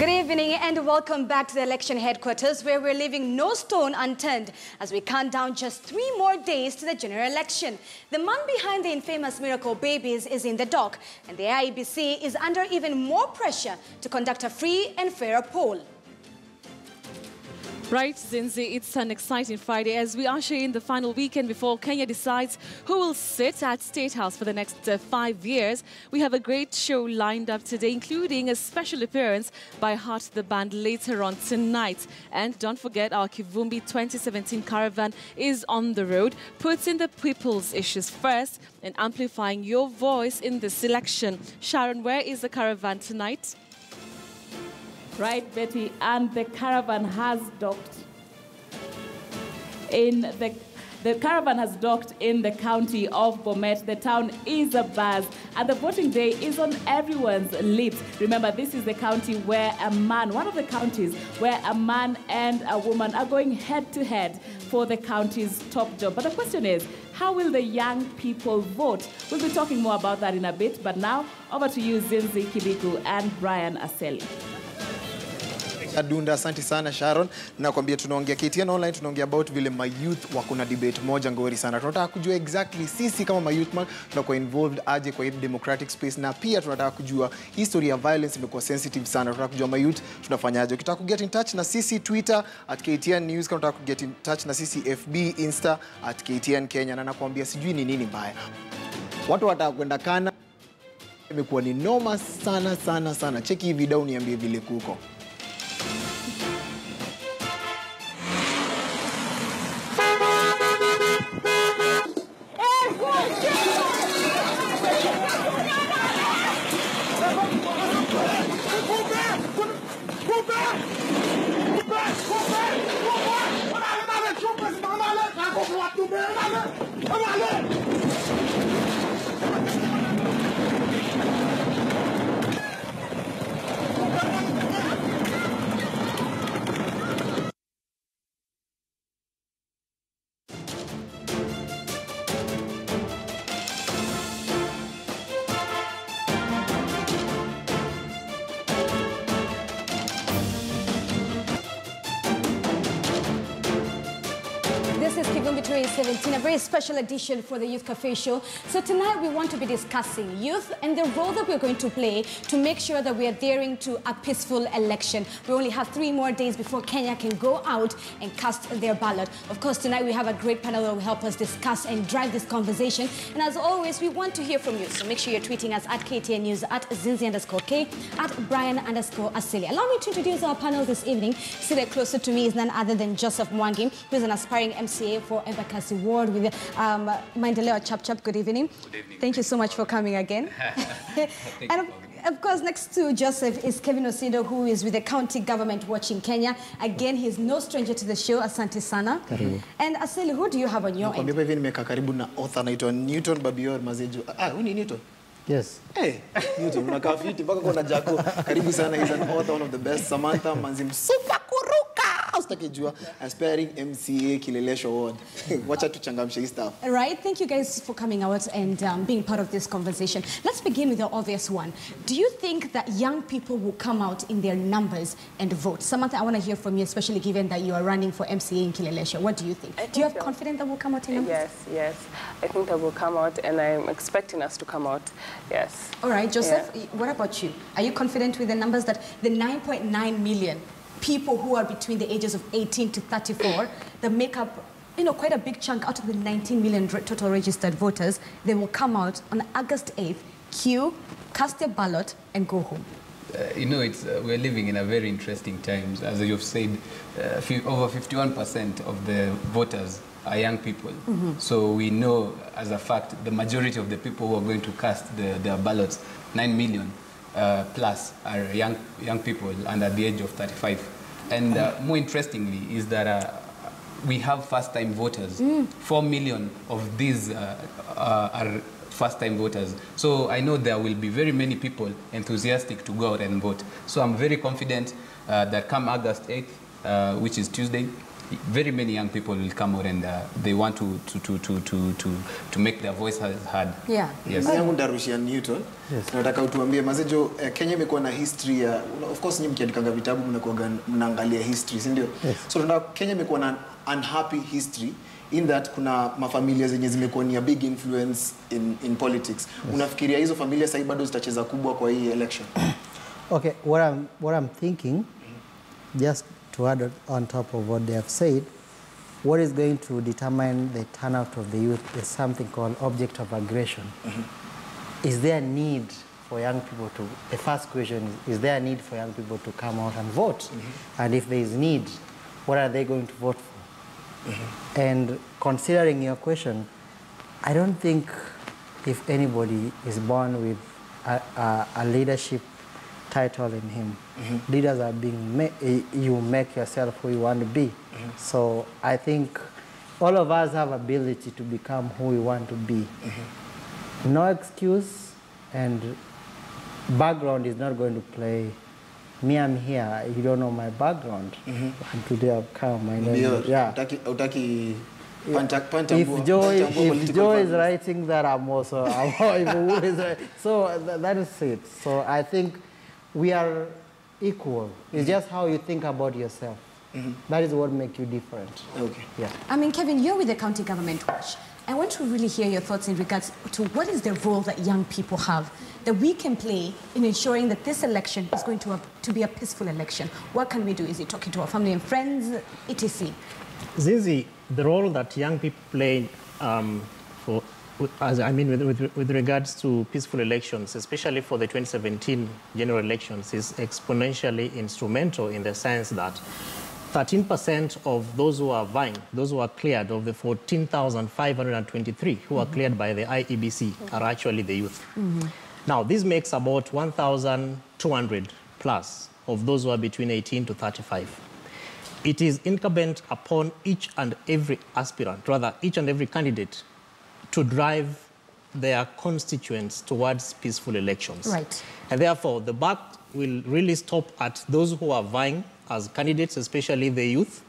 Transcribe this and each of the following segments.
Good evening and welcome back to the election headquarters, where we're leaving no stone unturned as we count down just 3 more days to the general election. The man behind the infamous miracle babies is in the dock, and the IEBC is under even more pressure to conduct a free and fair poll. Right, Zinzi, it's an exciting Friday as we usher in the final weekend before Kenya decides who will sit at State House for the next 5 years. We have a great show lined up today, including a special appearance by Heart the Band later on tonight. And don't forget, our Kivumbi2017 caravan is on the road, putting the people's issues first and amplifying your voice in this election. Sharon, where is the caravan tonight? Right, Betty, and the caravan has docked in the caravan has docked in the county of Bomet. The town is abuzz, and the voting day is on everyone's lips. Remember, this is the county where one of the counties where a man and a woman are going head to head for the county's top job. But the question is, how will the young people vote? We'll be talking more about that in a bit, but now over to you, Zinzi Kibiku and Brian Aseli. Adunda, asante sana Sharon. Nakwambia tunaongea KTN online, tunaongea about vile my youth wako na debate moja ngori sana. Tunataka kujua exactly sisi kama my youth man tunakuwa involved aje kwa hii democratic space, na pia tunataka kujua history ya violence imekuwa sensitive sana. Tunataka kujua my youth tunafanyaje. Ukitaka ku get in touch na sisi Twitter @KTN News, kama unataka ku get in touch na sisi FB, Insta @KTN Kenya, na nakwambia sijui ni nini mbaya. Watu wataka kwenda kana imekuwa ni noma sana. Cheki hii video niambie vile kuko. This is Kivumbi2017, a very special edition for the Youth Cafe Show. So tonight we want to be discussing youth and the role that we're going to play to make sure that we are adhering to a peaceful election. We only have 3 more days before Kenya can go out and cast their ballot. Of course, tonight we have a great panel that will help us discuss and drive this conversation. And as always, we want to hear from you. So make sure you're tweeting us @KTN News, @Zinzi_K, @Brian_Asili. Allow me to introduce our panel this evening. Seated closer to me is none other than Joseph Mwangi, who is an aspiring MCA for Embakasi Ward with Maendeleo Chap. Good evening. Good evening. Thank you so much for coming again. And of course, next to Joseph is Kevin Osindo, who is with the county government watching Kenya. Again, he's no stranger to the show. Asante sana. And Asili, who do you have on your end? Hivi nimeka karibu na author anaitwa Newton Babior Mazejo. Huyu ni Newton? Yes. Hey, Newton, unakaa fiti mpaka kuna Jaco. Karibu sana, he's an author, one of the best. Samantha Manzim super kuruka. Ustakijua aspiring MCA Kilelesho Ward. Wacha tuchangamshe hii stuff. Right, thank you guys for coming out and being part of this conversation. Let's begin with the obvious one. Do you think that young people will come out in their numbers and vote? Samantha, I want to hear from you, especially given that you are running for MCA in Kilelesho. What do you think? Do you have confidence that will come out in numbers? Yes. I think that will come out, and I'm expecting us to come out. Yes. All right, Joseph, what about you? Are you confident with the numbers that the 9.9 million people who are between the ages of 18 to 34 that make up, quite a big chunk out of the 19 million total registered voters, they will come out on August 8th, queue, cast their ballot, and go home? We're living in a very interesting times. As you've said, over 51% of the voters are young people. So we know, as a fact, the majority of the people who are going to cast their ballots, 9 million plus, are young people under the age of 35. And more interestingly is that we have first-time voters. 4 million of these are first-time voters. So I know there will be very many people enthusiastic to go out and vote. So I'm very confident that come August 8th, which is Tuesday, very many young people will come out and they want to make their voice heard. Yeah. Yes. Yangu ndarushia Newton. Nataka utuambie mazejo, Kenya imekuwa na history ya, of course nyinyi mkiandika vitabu mnaangalia history, si ndio? So tunataka Kenya imekuwa na unhappy history in that kuna mafamilia zenye zimekuwa ni a big influence in politics. Unafikiria hizo familia sasa bado zitacheza kubwa kwa hii election? Okay, what I'm thinking, just to add on top of what they have said, what is going to determine the turnout of the youth is something called object of aggression. Is there a need for young people to, the first question is there a need for young people to come out and vote? And if there is need, what are they going to vote for? And considering your question, I don't think if anybody is born with a leadership title in him. Leaders are being you make yourself who you want to be. So I think all of us have ability to become who we want to be. No excuse, and background is not going to play. Me, I'm here. You don't know my background. And today I've come. If Joe is writing that, I'm also. So that is it. So I think we are equal. It's just how you think about yourself. That is what makes you different. Okay. Yeah. I mean, Kevin, you're with the County Government Watch. I want to really hear your thoughts in regards to what is the role that young people have that we can play in ensuring that this election is going to be a peaceful election. What can we do? Is it talking to our family and friends, etc.? Zizi, the role that young people play with regards to peaceful elections, especially for the 2017 general elections, is exponentially instrumental in the sense that 13% of those who are vying, those who are cleared, of the 14,523 who are cleared by the IEBC are actually the youth. Now, this makes about 1,200 plus of those who are between 18 to 35. It is incumbent upon each and every aspirant, rather each and every candidate, to drive their constituents towards peaceful elections. Right. And therefore, the buck will really stop at those who are vying as candidates, especially the youth,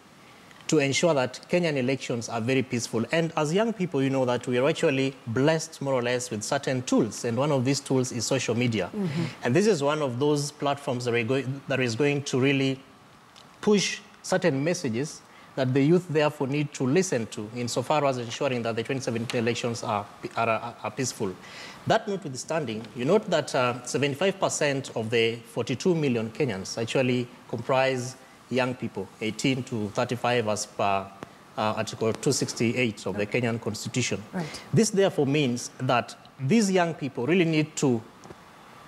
to ensure that Kenyan elections are very peaceful. And as young people, you know that we are actually blessed more or less with certain tools, and one of these tools is social media. And this is one of those platforms that is going to really push certain messages that the youth therefore need to listen to insofar as ensuring that the 2017 elections are peaceful. That notwithstanding, you note that 75% of the 42 million Kenyans actually comprise young people, 18 to 35 as per Article 268 of the Kenyan Constitution. Right. This therefore means that these young people really need to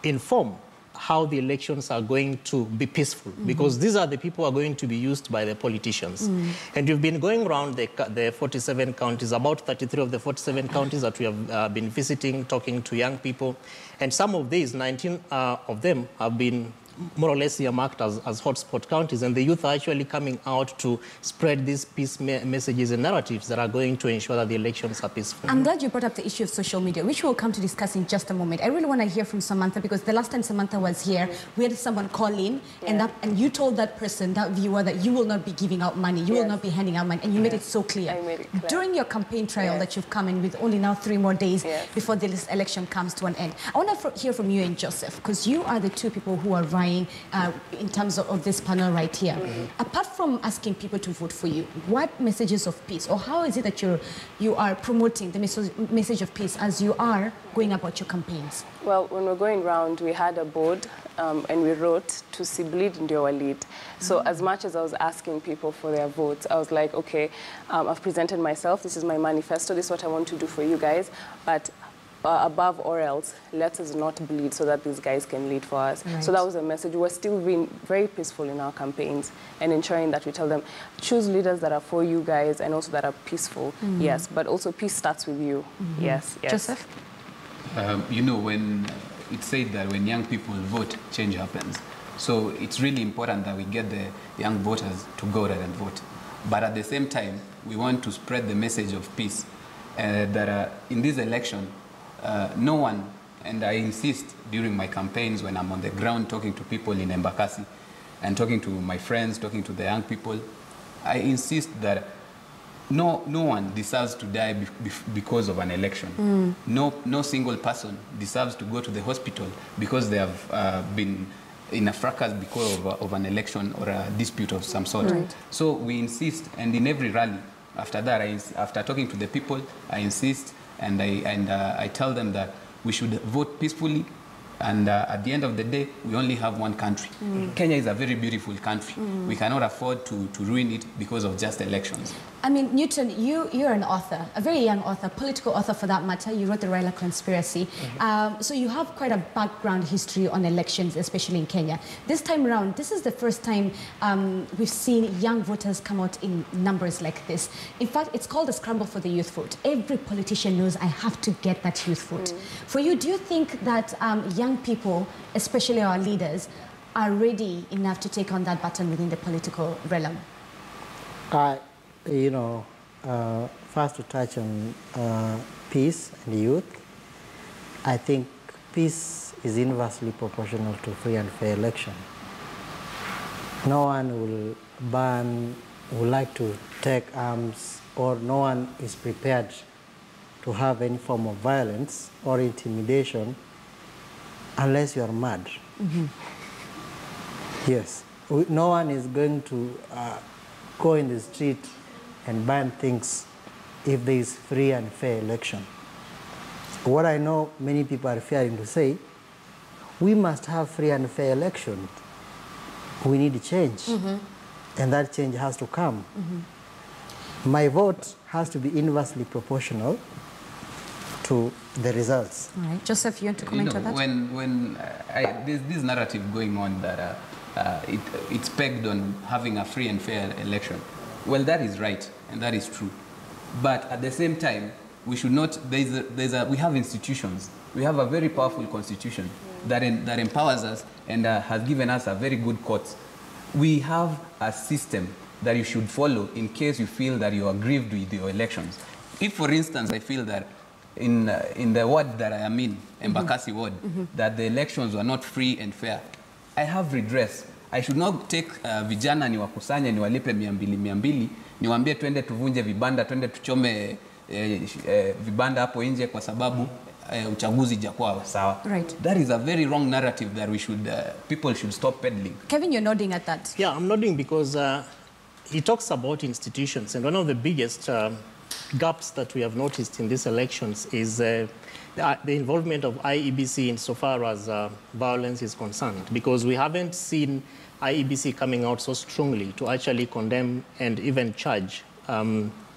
inform how the elections are going to be peaceful, because these are the people who are going to be used by the politicians. And we've been going around the 47 counties, about 33 of the 47 counties that we have been visiting, talking to young people. And some of these, 19 of them, have been more or less earmarked as hotspot counties, and the youth are actually coming out to spread these peace messages and narratives that are going to ensure that the elections are peaceful. I'm glad you brought up the issue of social media, which we'll come to discuss in just a moment. I really want to hear from Samantha, because the last time Samantha was here, we had someone call in, and you told that person, that viewer, that you will not be giving out money, you will not be handing out money, and you made it so clear. I made it clear. During your campaign trial that you've come in with only now 3 more days before this election comes to an end, I want to hear from you and Joseph, because you are the two people who are vying in terms of this panel right here. Apart from asking people to vote for you, what messages of peace, or how is it that you are promoting the message of peace as you are going about your campaigns? Well, when we're going round, we had a board and we wrote to see bleed ndio lead. So as much as I was asking people for their votes, I was like, okay, I've presented myself, this is my manifesto, this is what I want to do for you guys, but above all else, let us not bleed so that these guys can lead for us. Right. So that was a message. We're still being very peaceful in our campaigns and ensuring that we tell them, choose leaders that are for you guys and also that are peaceful. Yes, but also peace starts with you. Yes, yes. Joseph? You know, when it's said that when young people vote, change happens. So it's really important that we get the young voters to go out and vote. But at the same time, we want to spread the message of peace. That in this election, no one, and I insist during my campaigns when I'm on the ground talking to people in Embakasi and talking to my friends, talking to the young people, I insist that no one deserves to die because of an election. No single person deserves to go to the hospital because they have been in a fracas because of an election or a dispute of some sort. Right. So we insist, and in every rally, after that, after talking to the people, I insist and I tell them that we should vote peacefully, and at the end of the day, we only have one country. Kenya is a very beautiful country. We cannot afford to ruin it because of just elections. I mean, Newton, you're an author, a very young author, political author for that matter. You wrote The Raila Conspiracy. So you have quite a background history on elections, especially in Kenya. This time around, this is the first time we've seen young voters come out in numbers like this. In fact, it's called a scramble for the youth vote. Every politician knows I have to get that youth vote. For you, do you think that young people, especially our leaders, are ready enough to take on that baton within the political realm? You know, first to touch on peace and youth, I think peace is inversely proportional to free and fair election. No one would like to take arms, or no one is prepared to have any form of violence or intimidation unless you are mad. Yes, no one is going to go in the street and ban things if there is free and fair election. What I know many people are fearing to say, we must have free and fair election. We need change, and that change has to come. My vote has to be inversely proportional to the results. All right, Joseph, you want to comment on that? When there's this narrative going on that it's pegged on having a free and fair election. Well, that is right, and that is true. But at the same time, we should not, we have institutions. We have a very powerful constitution that empowers us and has given us a very good courts. We have a system that you should follow in case you feel that you are aggrieved with your elections. If, for instance, I feel that in the ward that I am in, Embakasi ward, that the elections were not free and fair, I have redress. I should not take vijana niwakusanye niwalipe 200 niwaambie twende tuvunje vibanda, twende tuchome vibanda hapo nje kwa sababu uchaguzi jakuwa sawa. Right. That is a very wrong narrative that we should people should stop peddling. Kevin, you're nodding at that. Yeah, I'm nodding because he talks about institutions, and one of the biggest gaps that we have noticed in these elections is the involvement of IEBC insofar as violence is concerned, because we haven't seen IEBC coming out so strongly to actually condemn and even charge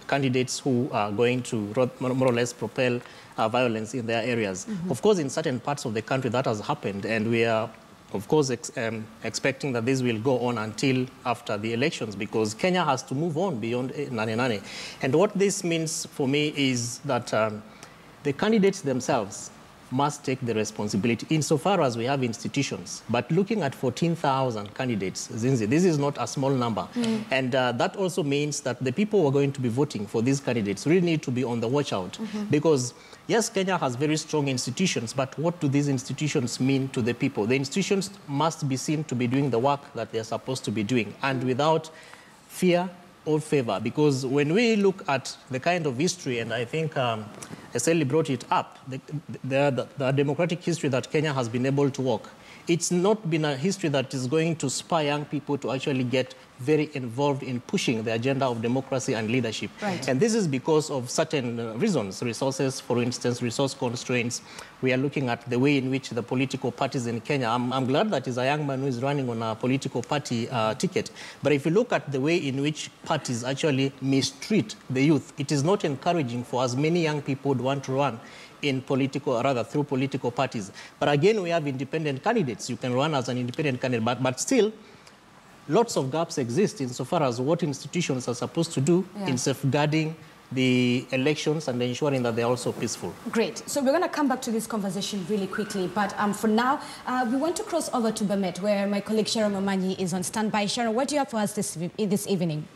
candidates who are going to more or less propel violence in their areas. Of course, in certain parts of the country that has happened, and we are, of course, expecting that this will go on until after the elections, because Kenya has to move on beyond Nane. And what this means for me is that the candidates themselves must take the responsibility insofar as we have institutions. But looking at 14,000 candidates, Zinzi, this is not a small number. And that also means that the people who are going to be voting for these candidates really need to be on the watch out. Because, yes, Kenya has very strong institutions, but what do these institutions mean to the people? The institutions must be seen to be doing the work that they're supposed to be doing, and without fear or favor. Because when we look at the kind of history, and I think Eseli brought it up, the democratic history that Kenya has been able to walk, it's not been a history that is going to spur young people to actually get very involved in pushing the agenda of democracy and leadership. Right. And this is because of certain reasons, resources, for instance, resource constraints. We are looking at the way in which the political parties in Kenya, I'm glad that is a young man who is running on a political party ticket. But if you look at the way in which parties actually mistreat the youth, it is not encouraging for as many young people who want to run in political, or rather through political parties. But again, we have independent candidates. You can run as an independent candidate, but still, lots of gaps exist insofar as what institutions are supposed to do in safeguarding the elections and ensuring that they're also peaceful. Great. So we're going to come back to this conversation really quickly. But for now, we want to cross over to Bomet, where my colleague Sharon Momanyi is on standby. Sharon, what do you have for us this evening?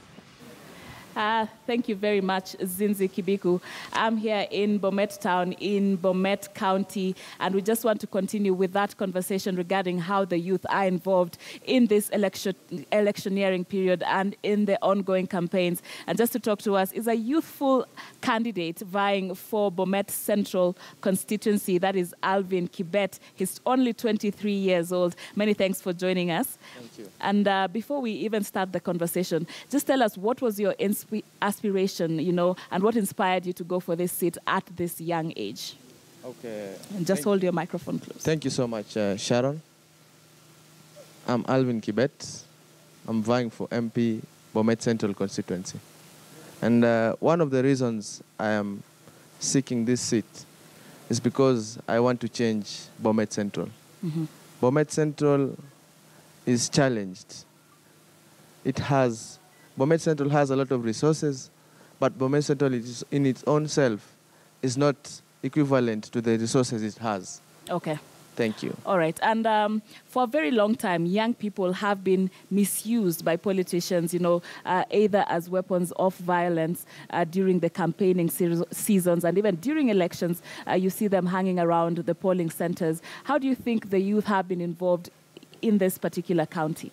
Thank you very much, Zinzi Kibiku. I'm here in Bomet town, in Bomet County, and we just want to continue with that conversation regarding how the youth are involved in this electioneering period and in the ongoing campaigns. And just to talk to us is a youthful candidate vying for Bomet Central constituency. That is Alvin Kibet. He's only 23 years old. Many thanks for joining us. Thank you. And before we even start the conversation, just tell us, what was your aspiration, and what inspired you to go for this seat at this young age? Okay. And just hold your microphone close. Thank you so much, Sharon. I'm Alvin Kibet. I'm vying for MP Bomet Central constituency. And one of the reasons I am seeking this seat is because I want to change Bomet Central. Mm-hmm. Bomet Central is challenged. Bomet Central has a lot of resources, but Bomet Central is, in its own self is not equivalent to the resources it has. Okay. Thank you. All right. And for a very long time, young people have been misused by politicians, either as weapons of violence during the campaigning seasons, and even during elections, you see them hanging around the polling centers. How do you think the youth have been involved in this particular county?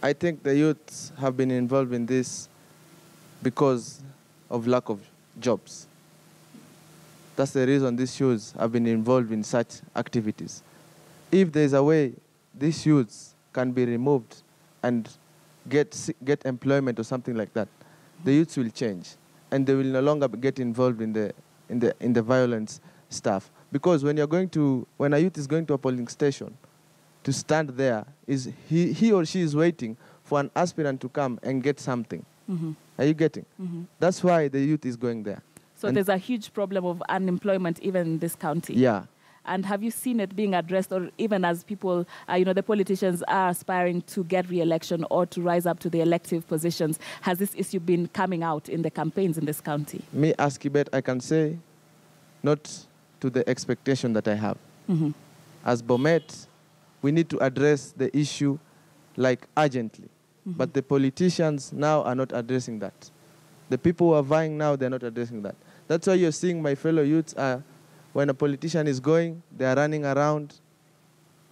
I think the youths have been involved in this because of lack of jobs. That's the reason these youths have been involved in such activities. If there's a way these youths can be removed and get employment or something like that, the youths will change, and they will no longer get involved in the violence stuff. Because when a youth is going to a polling station, to stand there, is he or she is waiting for an aspirant to come and get something. Mm-hmm. Are you getting? Mm-hmm. That's why the youth is going there. So there's a huge problem of unemployment even in this county. Yeah. And have you seen it being addressed, or even as people, the politicians are aspiring to get re-election or to rise up to the elective positions, has this issue been coming out in the campaigns in this county? Me, as Kibet, I can say not to the expectation that I have. Mm-hmm. As Bomet, we need to address the issue urgently. Mm-hmm. But the politicians now are not addressing that. The people who are vying now, they're not addressing that. That's why you're seeing my fellow youths, when a politician is going, they are running around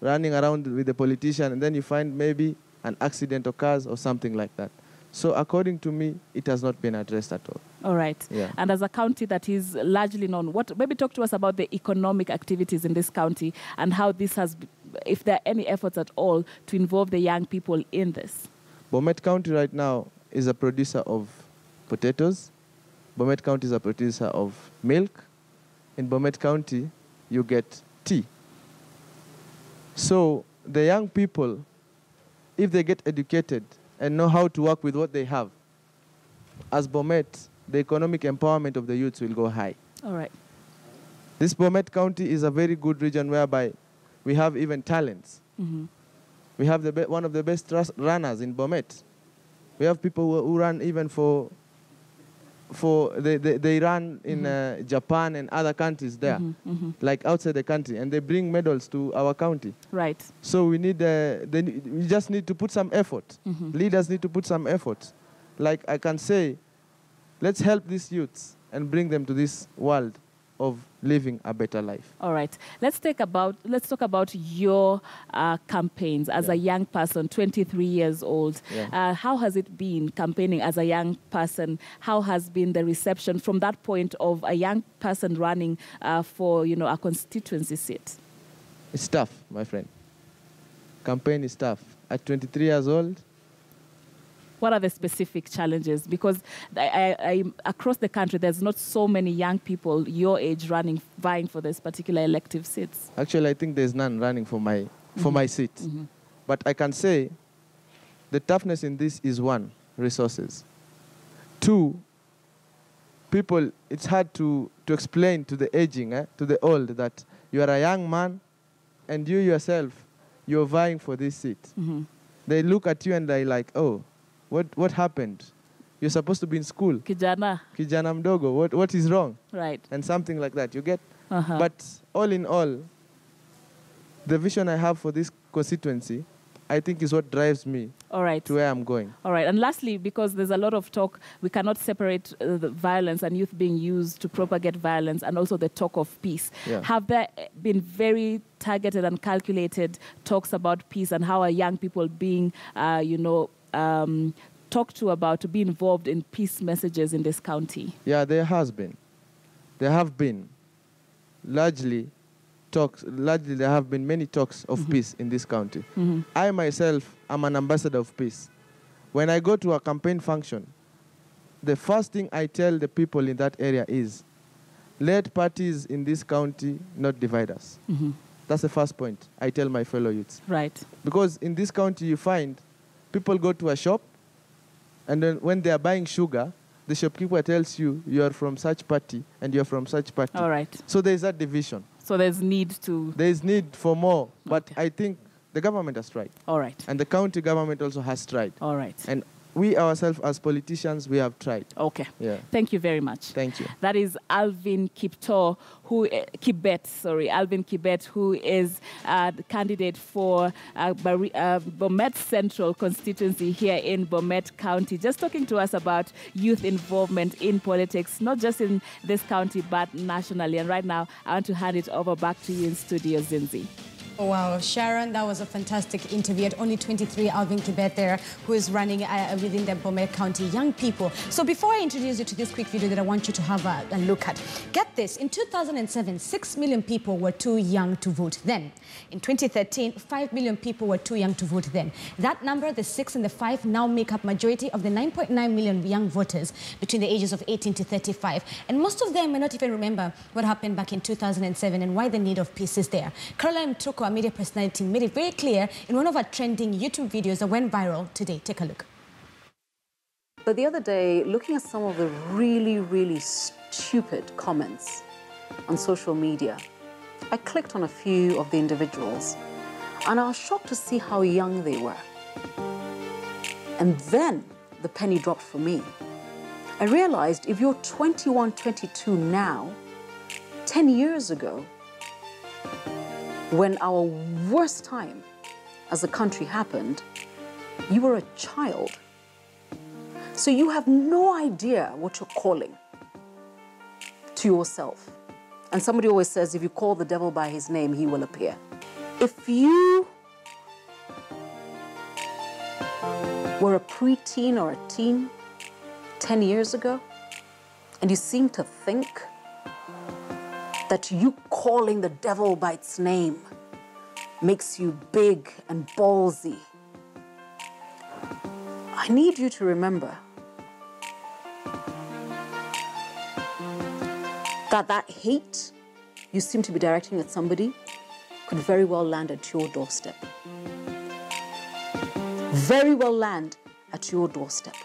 with the politician, and then you find maybe an accident occurs or something like that. So according to me, it has not been addressed at all. All right. Yeah. And as a county that is largely known, maybe talk to us about the economic activities in this county and how this has, if there are any efforts at all to involve the young people in this. Bomet County right now is a producer of potatoes. Bomet County is a producer of milk. In Bomet County, you get tea. So the young people, if they get educated and know how to work with what they have, as Bomet, the economic empowerment of the youths will go high. All right. This Bomet County is a very good region whereby we have even talents. Mm-hmm. We have one of the best runners in Bomet. We have people who run even they run in Japan and other countries there, mm-hmm, mm-hmm. like outside the country, and they bring medals to our county. Right. So we just need to put some effort. Mm-hmm. Leaders need to put some effort. Like I can say, let's help these youths and bring them to this world of living a better life. All right. Let's talk about your campaigns as a young person, 23 years old. Yeah. How has it been campaigning as a young person? How has been the reception from that point of a young person running for a constituency seat? It's tough, my friend. Campaign is tough. At 23 years old. What are the specific challenges? Because across the country, there's not so many young people your age vying for this particular elective seats. Actually, I think there's none running for my seat. Mm-hmm. But I can say the toughness in this is one, resources. Two, people, it's hard to explain to the aging, to the old, that you are a young man and you yourself, you're vying for this seat. Mm-hmm. They look at you and they're like, oh, what happened? You're supposed to be in school. Kijana mdogo, what is wrong? Right. And something like that, you get? Uh-huh. But all in all, the vision I have for this constituency, I think is what drives me All right. to where I'm going. All right. And lastly, because there's a lot of talk, we cannot separate the violence and youth being used to propagate violence and also the talk of peace. Yeah. Have there been very targeted and calculated talks about peace and how are young people being, talked to about to be involved in peace messages in this county? Yeah, there has been. There have been largely there have been many talks of peace in this county. I myself am an ambassador of peace. When I go to a campaign function, the first thing I tell the people in that area is, let parties in this county not divide us. That's the first point I tell my fellow youths. Right. Because in this county you find people go to a shop, and then when they are buying sugar, the shopkeeper tells you you are from such party and you are from such party. All right. So there is that division. So there's need to... There is need for more, but I think the government has tried. All right. And the county government also has tried. All right. And we ourselves as politicians, we have tried. Okay. Yeah. Thank you very much. Thank you. That is Alvin Kibet, who is the candidate for Bomet Central constituency here in Bomet County, just talking to us about youth involvement in politics, not just in this county, but nationally. And right now, I want to hand it over back to you in studio, Zinzi. Oh, wow, Sharon, that was a fantastic interview. At only 23, Alvin Kibet there, who is running within the Bomet County Young People. So before I introduce you to this quick video that I want you to have a look at, get this, in 2007, 6 million people were too young to vote then. In 2013, 5 million people were too young to vote then. That number, the 6 and the 5, now make up majority of the 9.9 million young voters between the ages of 18 to 35. And most of them may not even remember what happened back in 2007 and why the need of peace is there. Caroline Mtoko, a media personality, made it very clear in one of our trending YouTube videos that went viral today. Take a look. But the other day, looking at some of the really, really stupid comments on social media, I clicked on a few of the individuals and I was shocked to see how young they were. And then the penny dropped for me. I realized if you're 21, 22 now, 10 years ago, when our worst time as a country happened, you were a child. So you have no idea what you're calling to yourself. And somebody always says, if you call the devil by his name, he will appear. If you were a preteen or a teen 10 years ago, and you seem to think that you calling the devil by its name makes you big and ballsy, I need you to remember that hate you seem to be directing at somebody could very well land at your doorstep. Very well land at your doorstep.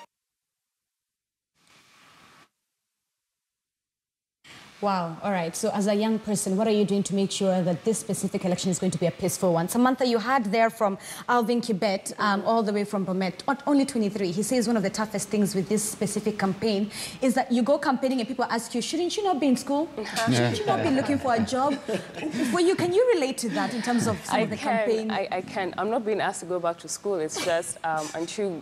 Wow. All right. So as a young person, what are you doing to make sure that this specific election is going to be a peaceful one? Samantha, you had there from Alvin Kibet, all the way from Bomet, only 23. He says one of the toughest things with this specific campaign is that you go campaigning and people ask you, shouldn't you not be in school? Shouldn't you not be looking for a job? Can you relate to that in terms of some of the campaign? I can. I'm not being asked to go back to school. It's just,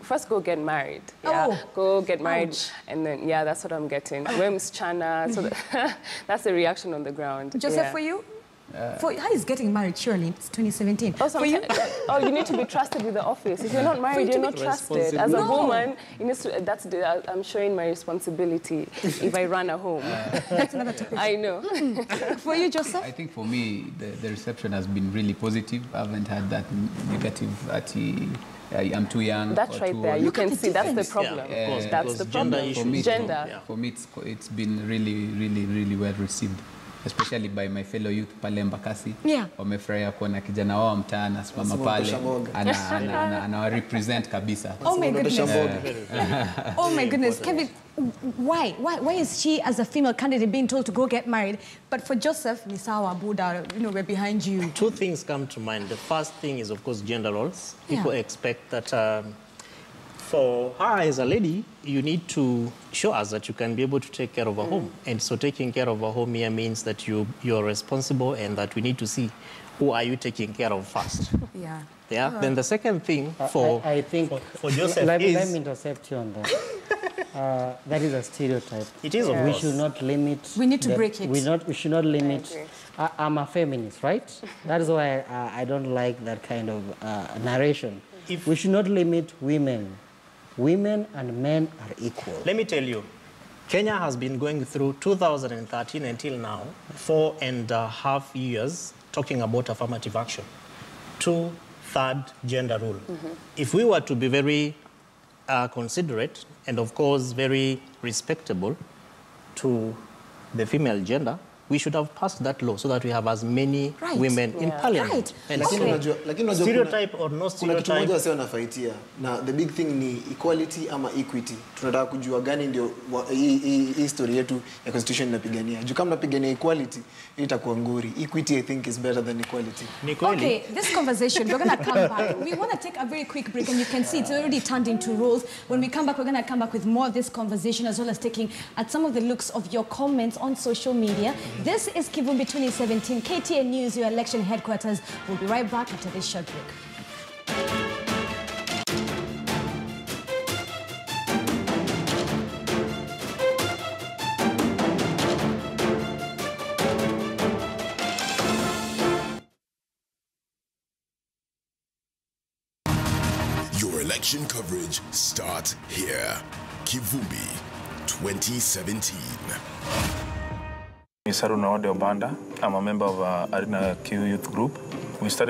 first go get married. Yeah, go get married. Ouch. And then, yeah, that's what I'm getting. Wims Chana. So that's the reaction on the ground. Joseph, for you? He's getting married, surely. It's 2017. Also, for you? You need to be trusted with the office. If you're not married, you're not trusted. As a woman, you need to, I'm showing my responsibility if I run a home. That's another topic. I know. For you, Joseph? I think for me, the reception has been really positive. I haven't had that negative I'm too young. That's right there. You can see that's the problem. That's the problem. For me, it's been really, really, really well received, especially by my fellow youth pale Mbakasi. Wamefurahia kuona kijana wao mtaa anasimama pale ana represent kabisa. Oh my goodness. Oh my goodness. Kevin, why is she as a female candidate being told to go get married, but for Joseph, Nisawa, Buddha, we're behind you? Two things come to mind. The first thing is, of course, gender roles. People expect that for her as a lady, you need to show us that you can be able to take care of a home. And so taking care of a home here means that you're responsible and that we need to see who are you taking care of first? Yeah. Yeah. Then the second thing for I think for Joseph let is me intercept you on that. That is a stereotype. It is, of We course. should not limit. We need to break it. We should not limit. I'm a feminist, right? That is why I don't like that kind of narration. We should not limit women. Women and men are equal. Let me tell you, Kenya has been going through 2013 until now, 4.5 years talking about affirmative action. 2/3 gender rule. If we were to be very considerate and, of course, very respectable to the female gender, we should have passed that law so that we have as many women in parliament. Right. And Lakini stereotype or no kuna kitu stereotype. moja wasio wanafaitia na the big thing ni equality ama equity. Tunataka kujua gani ndio hii story yetu ya constitution inapigania. Juu kama napigania equality itakuwa ngori. Equity I think is better than equality. Okay, this conversation, we're going to come back. We want to take a very quick break, and you can see it's already turned into rules. When we come back, we're going to come back with more of this conversation, as well as taking at some of the looks of your comments on social media. This is Kivumbi2017, KTN News, your election headquarters. We'll be right back after this short break. Your election coverage starts here. Kivumbi 2017. I'm a member of Arena Q Youth Group. We started